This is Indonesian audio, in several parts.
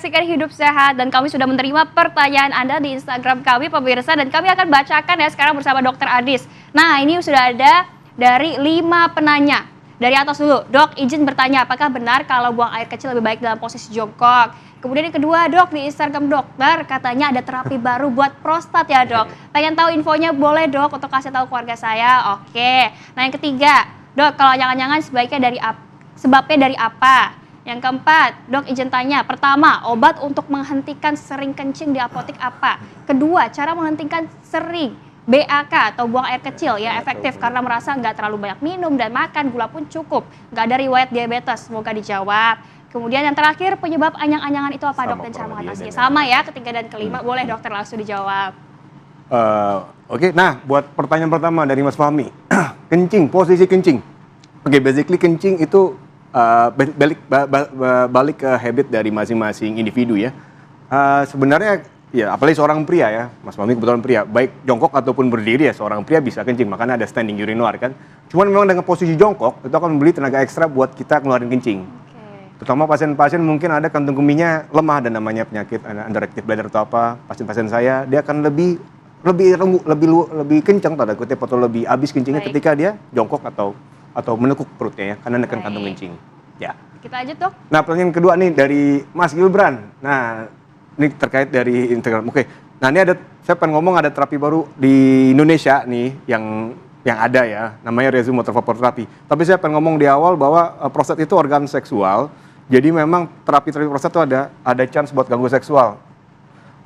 menyaksikan Hidup Sehat dan kami sudah menerima pertanyaan Anda di Instagram kami pemirsa dan kami akan bacakan ya sekarang bersama Dokter Adis. Nah ini sudah ada dari 5 penanya. Dari atas dulu, Dok izin bertanya apakah benar kalau buang air kecil lebih baik dalam posisi jongkok? Kemudian yang kedua, Dok di Instagram dokter katanya ada terapi baru buat prostat ya Dok. Pengen tahu infonya boleh Dok untuk kasih tahu keluarga saya? Oke. Nah yang ketiga, Dok kalau jangan-jangan sebabnya dari apa? Yang keempat, Dok izin tanya, pertama obat untuk menghentikan sering kencing di apotek apa? Kedua, cara menghentikan sering BAK atau buang air kecil ya efektif karena merasa nggak terlalu banyak minum dan makan, gula pun cukup. Nggak ada riwayat diabetes, semoga dijawab. Kemudian yang terakhir, penyebab anyang-anyangan itu apa Dok dan cara mengatasinya? Sama ya, ketiga dan kelima, boleh dokter langsung dijawab. Oke, nah buat pertanyaan pertama dari Mas Fahmi, kencing, posisi kencing. Oke, basically kencing itu balik ke habit dari masing-masing individu ya. Sebenarnya ya apalagi seorang pria ya, Mas Fahmi kebetulan pria, baik jongkok ataupun berdiri ya seorang pria bisa kencing, makanya ada standing urinoir kan. Cuman memang dengan posisi jongkok itu akan membeli tenaga ekstra buat kita ngeluarin kencing. Terutama pasien-pasien mungkin ada kantung kemihnya lemah dan namanya penyakit underactive bladder atau apa, pasien-pasien saya dia akan lebih kencang tanda kutip atau lebih habis kencingnya ketika dia jongkok atau menekuk perutnya ya, karena neken kantung kencing. Ya. Kita aja Dok. Nah pertanyaan kedua nih dari Mas Gibran. Nah ini terkait dari Instagram. Oke. Nah ini saya pengen ngomong ada terapi baru di Indonesia nih yang ada ya, namanya Rezum Water Vapor Therapy. Tapi saya pengen ngomong di awal bahwa prostat itu organ seksual. Jadi memang terapi prostat itu ada chance buat gangguan seksual.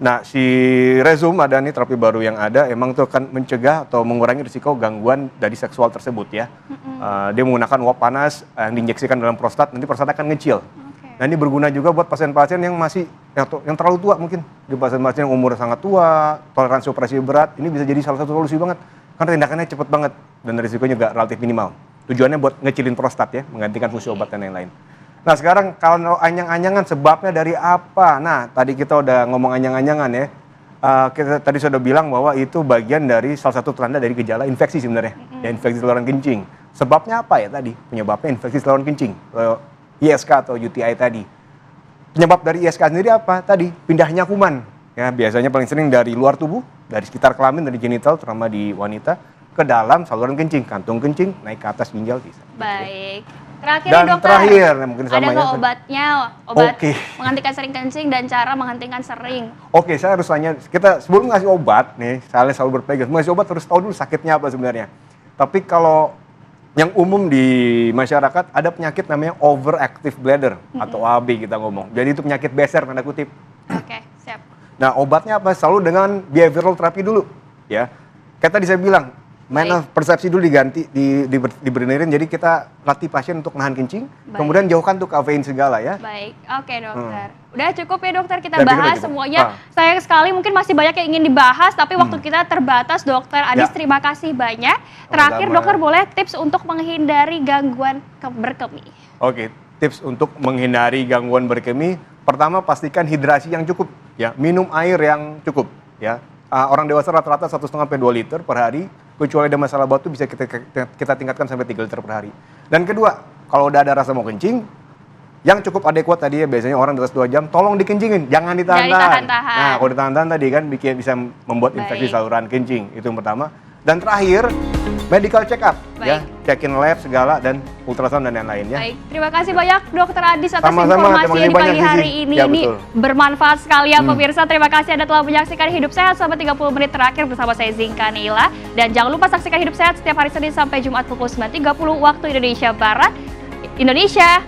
Nah, si Rezum ada nih terapi baru yang ada, emang itu akan mencegah atau mengurangi risiko gangguan dari seksual tersebut ya. Dia menggunakan uap panas yang diinjeksikan dalam prostat, nanti prostat akan ngecil. Nah, ini berguna juga buat pasien-pasien yang yang terlalu tua mungkin. Di pasien-pasien yang umur sangat tua, toleransi operasi berat, ini bisa jadi salah satu solusi banget. Karena tindakannya cepat banget dan risikonya juga relatif minimal. Tujuannya buat ngecilin prostat ya, menggantikan fungsi obat dan lain-lain. Nah sekarang kalau anyang-anyangan sebabnya dari apa? Nah tadi kita udah ngomong anyang-anyangan ya. Kita tadi sudah bilang bahwa itu bagian dari salah satu tanda dari gejala infeksi sebenarnya. Ya, infeksi saluran kencing. Sebabnya apa ya tadi? Penyebabnya infeksi saluran kencing. ISK atau UTI tadi. Penyebab dari ISK sendiri apa? Tadi pindahnya kuman. Ya, biasanya paling sering dari luar tubuh, dari sekitar kelamin, dari genital, terutama di wanita, ke dalam saluran kencing, kantung kencing, naik ke atas ginjal bisa. Baik. Terakhir dan dokter, terakhir mungkin ada nggak obatnya, Oke. menghentikan sering kencing dan cara menghentikan sering? Oke, saya harus tanya, kita sebelum ngasih obat nih, saya selalu berpegang, ngasih obat harus tahu dulu sakitnya apa sebenarnya. Tapi kalau yang umum di masyarakat ada penyakit namanya overactive bladder atau OAB kita ngomong. Jadi itu penyakit beser tanda kutip. Oke, siap. Nah obatnya apa? Selalu dengan behavioral therapy dulu, ya. Kayak tadi saya bilang. Persepsi dulu diganti, dibenerin, jadi kita latih pasien untuk nahan kencing, kemudian jauhkan tuh kafein segala ya. Baik, oke dokter. Udah cukup ya dokter kita bahas semuanya. Sayang sekali mungkin masih banyak yang ingin dibahas, tapi waktu kita terbatas dokter Adis, terima kasih banyak. Terakhir dokter boleh tips untuk menghindari gangguan berkemih. Oke, tips untuk menghindari gangguan berkemih, pertama pastikan hidrasi yang cukup, ya minum air yang cukup ya. Orang dewasa rata-rata 1,5 sampai 2 liter per hari, kecuali ada masalah batu bisa kita tingkatkan sampai 3 liter per hari. Dan kedua, kalau udah ada rasa mau kencing, yang cukup adekuat tadi ya biasanya orang di atas 2 jam, tolong dikencingin, jangan ditahan-tahan. Nah, kalau ditahan-tahan tadi kan bisa membuat infeksi saluran kencing, itu yang pertama. Dan terakhir, medical check up, ya, check-in lab segala dan ultrasound dan lain-lain ya. Baik, terima kasih banyak Dokter Adis atas informasinya di pagi hari ini. Ya, ini bermanfaat sekali ya pemirsa. Terima kasih Anda telah menyaksikan Hidup Sehat selama 30 menit terakhir bersama saya Zinka Neila. Dan jangan lupa saksikan Hidup Sehat setiap hari Senin sampai Jumat pukul 9.30 waktu Indonesia Barat. Indonesia